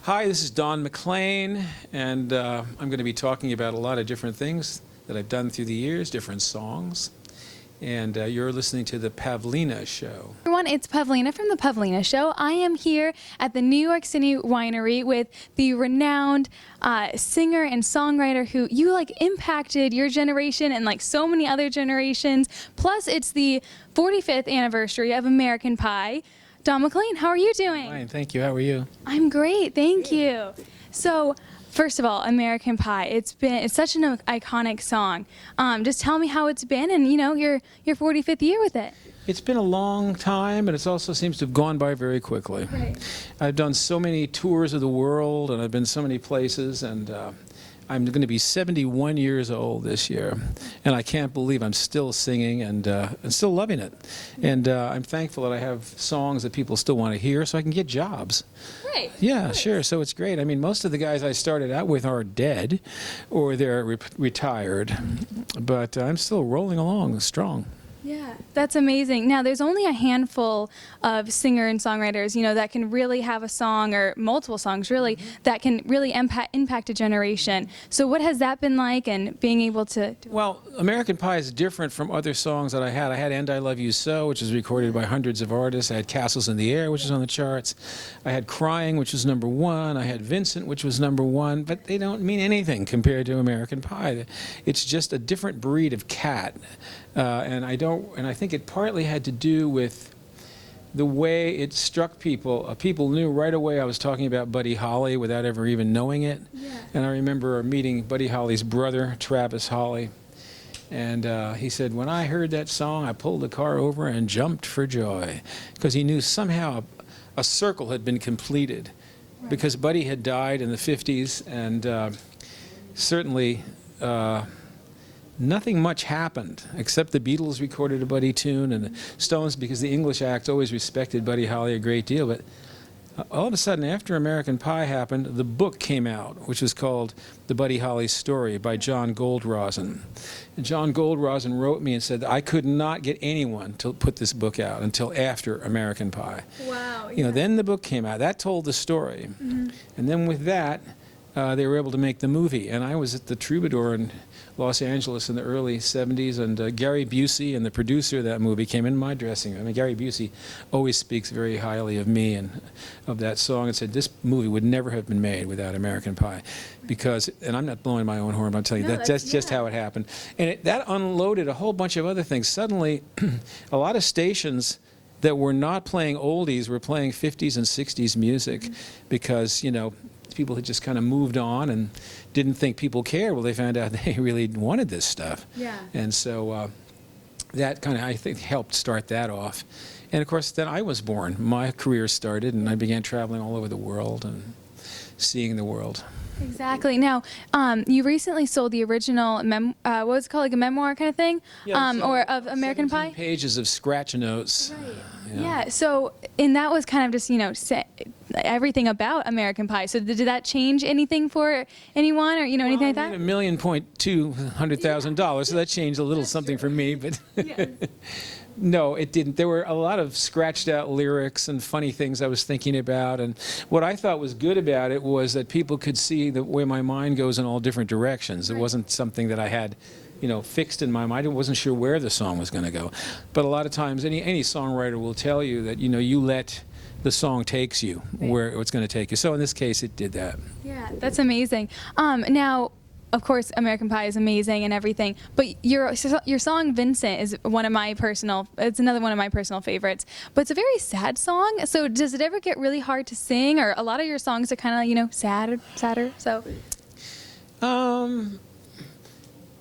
Hi, this is Don McLEAN, and I'm going to be talking about a lot of different things that I've done through the years, different songs. And you're listening to the Pavlina Show. Everyone, it's Pavlina from the Pavlina Show. I am here at the New York City Winery with the renowned singer and songwriter who impacted your generation and so many other generations. Plus, it's the 45th anniversary of American Pie. Don McLEAN, how are you doing? Fine, thank you. How are you? I'm great, thank you. So, first of all, American Pie. It's such an iconic song. Just tell me how it's been, and your 45th year with it. It's been a long time, but it also seems to have gone by very quickly. Right. I've done so many tours of the world, and I've been so many places, and I'm going to be 71 years old this year, and I can't believe I'm still singing and still loving it. And I'm thankful that I have songs that people still want to hear, so I can get jobs. Right. Yeah, nice. Sure. So it's great. I mean, most of the guys I started out with are dead, or they're retired, but I'm still rolling along strong. Yeah, that's amazing. Now, there's only a handful of singer and songwriters, that can really have a song, or multiple songs really, that can really impact a generation. So what has that been like, and being able to do? Well, American Pie is different from other songs that I had. I had And I Love You So, which was recorded by hundreds of artists. I had Castles in the Air, which is on the charts. I had Crying, which was #1. I had Vincent, which was #1. But they don't mean anything compared to American Pie. It's just a different breed of cat. And I think it partly had to do with the way it struck people. People knew right away I was talking about Buddy Holly without ever even knowing it. Yeah. And I remember meeting Buddy Holly's brother, Travis Holly, and he said, when I heard that song, I pulled the car over and jumped for joy, because he knew somehow a circle had been completed. Right. Because Buddy had died in the 50s, and certainly nothing much happened, except the Beatles recorded a Buddy tune, and the Stones, because the English acts always respected Buddy Holly a great deal. But all of a sudden, after American Pie happened, the book came out, which was called The Buddy Holly Story by John Goldrosen. And John Goldrosen wrote me and said that I could not get anyone to put this book out until after American Pie. Wow. Yeah. Then the book came out. That told the story. Mm-hmm. And then with that, they were able to make the movie. And I was at the Troubadour in Los Angeles in the early 70s, and Gary Busey, and the producer of that movie, came in my dressing room. I mean, Gary Busey always speaks very highly of me and of that song, and said this movie would never have been made without American Pie, because, and I'm not blowing my own horn, but I'm telling you, that's just how it happened. And that unloaded a whole bunch of other things. Suddenly, a lot of stations that were not playing oldies were playing 50s and 60s music, because, people had just kind of moved on and didn't think people cared. Well, they found out they really wanted this stuff. Yeah. And so that kind of, I think, helped start that off. And of course, then I was born. My career started, and I began traveling all over the world and seeing the world. Exactly. Now, you recently sold the original, what was it called, like a memoir kind of thing? Yeah, or of American Pie? 17 pages of scratch notes. Right. Yeah. So, and that was kind of just, everything about American Pie. So did that change anything for anyone, or, anything like that? $1.2 million, so that changed a little something for me, but Yeah. No, it didn't. There were a lot of scratched out lyrics and funny things I was thinking about, and what I thought was good about it was that people could see the way my mind goes in all different directions. It wasn't something that I had fixed in my mind. I wasn't sure where the song was going to go. But a lot of times, any songwriter will tell you that, you let the song takes you where it's going to take you. So in this case, it did that. Yeah, that's amazing. Now, of course, American Pie is amazing and everything, but your song Vincent is it's another one of my personal favorites. But it's a very sad song. So does it ever get really hard to sing, or a lot of your songs are kind of sadder? So.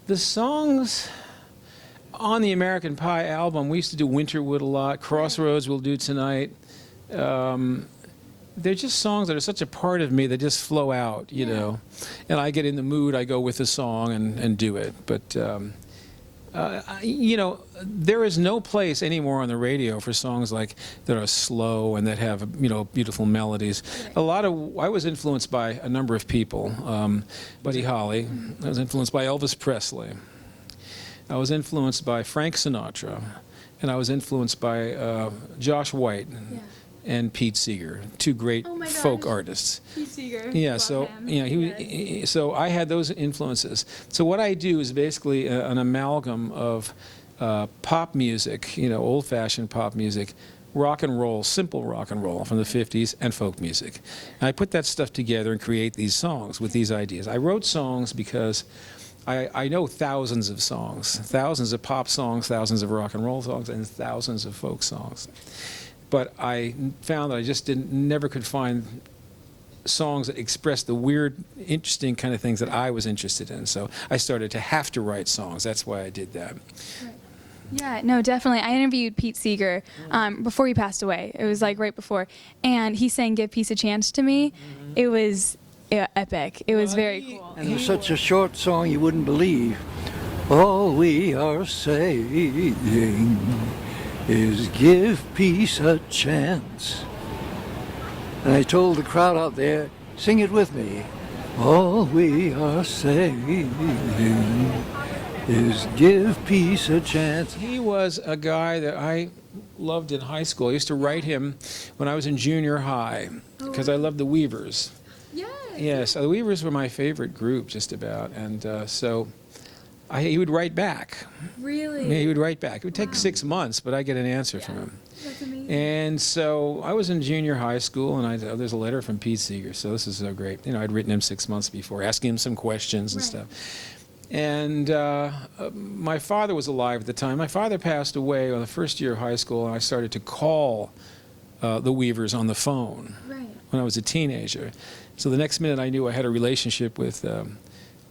The songs on the American Pie album, we used to do Winterwood a lot. Crossroads we'll do tonight. They're just songs that are such a part of me that just flow out, and I get in the mood, I go with the song and do it. But, there is no place anymore on the radio for songs like that are slow and that have, beautiful melodies. I was influenced by a number of people. Buddy Holly. I was influenced by Elvis Presley. I was influenced by Frank Sinatra. And I was influenced by Josh White. and Pete Seeger, two great Oh my folk gosh. artists. Pete Seeger. Yeah, Love so him. so I had those influences. So what I do is basically an amalgam of pop music, old-fashioned pop music, rock and roll, simple rock and roll from the 50s, and folk music. And I put that stuff together and create these songs with these ideas. I wrote songs because I know thousands of songs, thousands of pop songs, thousands of rock and roll songs, and thousands of folk songs. But I found that I just never could find songs that expressed the weird, interesting kind of things that I was interested in. So I started to have to write songs. That's why I did that. Right. Yeah, no, definitely. I interviewed Pete Seeger before he passed away. It was like right before. And he sang Give Peace a Chance to me. It was epic. It was very cool. And it's such a short song you wouldn't believe. All we are saying is give peace a chance. And I told the crowd out there, sing it with me. All we are saying is give peace a chance. He was a guy that I loved in high school. I used to write him when I was in junior high because I loved the Weavers. Yes, the Weavers were my favorite group, just about. And so he would write back. Really? Yeah, he would write back. It would take 6 months, but I get an answer from him. That's amazing. And so I was in junior high school, and there's a letter from Pete Seeger. So this is so great. I'd written him 6 months before, asking him some questions and stuff. And my father was alive at the time. My father passed away on the first year of high school, and I started to call the Weavers on the phone when I was a teenager. So the next minute I knew I had a relationship with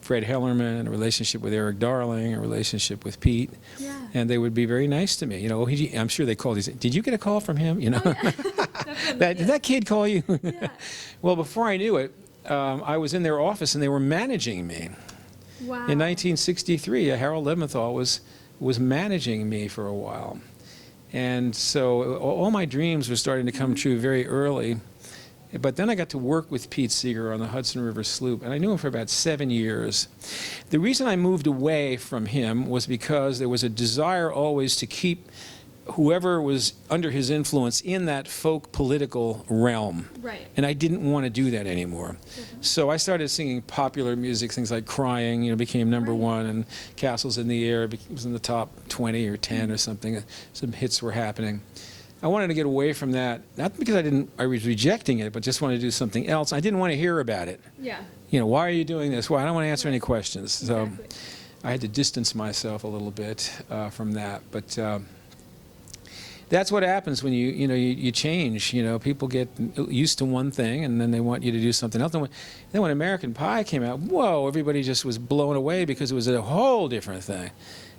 Fred Hellerman, a relationship with Eric Darling, a relationship with Pete. And they would be very nice to me. I'm sure they called. Did you get a call from him? Did that kid call you? Well, before I knew it, I was in their office and they were managing me. Wow. In 1963, Harold Leventhal was managing me for a while. And so all my dreams were starting to come true very early. But then I got to work with Pete Seeger on the Hudson River sloop, and I knew him for about 7 years. The reason I moved away from him was because there was a desire always to keep whoever was under his influence in that folk political realm. And I didn't want to do that anymore. So I started singing popular music, things like Crying, became #1, and Castles in the Air was in the top 20 or 10 or something. Some hits were happening. I wanted to get away from that, not because I was rejecting it, but just wanted to do something else. I didn't want to hear about it. Why are you doing this? Why? I don't want to answer any questions. So I had to distance myself a little bit from that. But that's what happens when you change. People get used to one thing, and then they want you to do something else. Then when American Pie came out, whoa, everybody just was blown away because it was a whole different thing.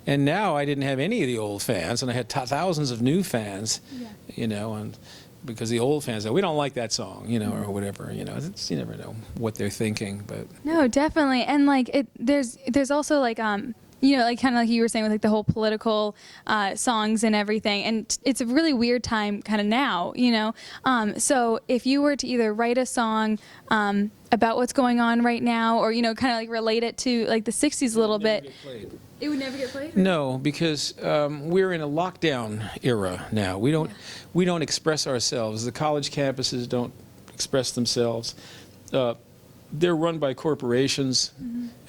And now I didn't have any of the old fans, and I had thousands of new fans, and because the old fans, we don't like that song, or whatever, you never know what they're thinking, but. No, definitely. And there's also like kind of like you were saying with the whole political songs and everything. And it's a really weird time kind of now, So if you were to either write a song about what's going on right now, or, kind of relate it to the 60s a little bit. It would never get played? No, because we're in a lockdown era now. We don't express ourselves. The college campuses don't express themselves. They're run by corporations,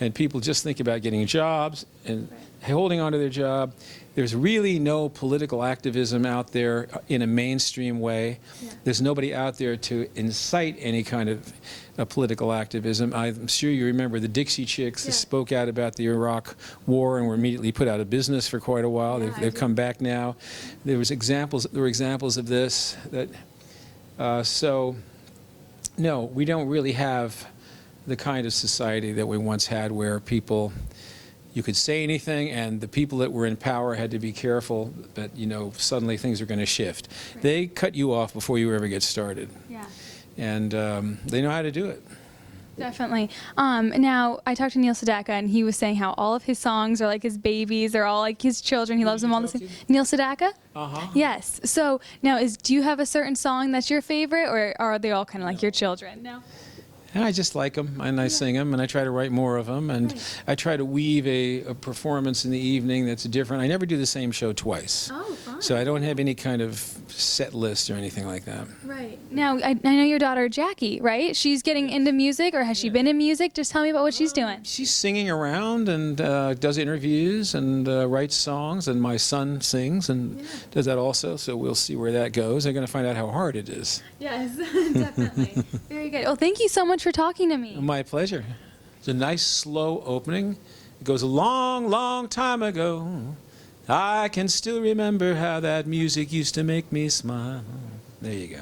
and people just think about getting jobs and holding on to their job. There's really no political activism out there in a mainstream way. There's nobody out there to incite any kind of political activism. I'm sure you remember the Dixie Chicks that spoke out about the Iraq War and were immediately put out of business for quite a while. They've come back now. There were examples of this. So, no, we don't really have the kind of society that we once had where you could say anything, and the people that were in power had to be careful that, suddenly things are going to shift. They cut you off before you ever get started. And they know how to do it. Definitely. Now, I talked to Neil Sedaka, and he was saying how all of his songs are like his babies. They're all like his children. He loves them all the same. Neil Sedaka? Yes. So now, do you have a certain song that's your favorite, or are they all kind of like your children? No. And I just like them, and I sing them, and I try to write more of them, and I try to weave a performance in the evening that's different. I never do the same show twice. Oh, fun. So I don't have any kind of set list or anything like that. Right. Now, I know your daughter Jackie, right? She's getting into music, or has she been in music? Just tell me about what she's doing. She's singing around and does interviews and writes songs, and my son sings and does that also, so we'll see where that goes. I'm going to find out how hard it is. Yes, definitely. Very good. Well, thank you so much for talking to me. My pleasure. It's a nice, slow opening. It goes a long, long time ago. I can still remember how that music used to make me smile. There you go.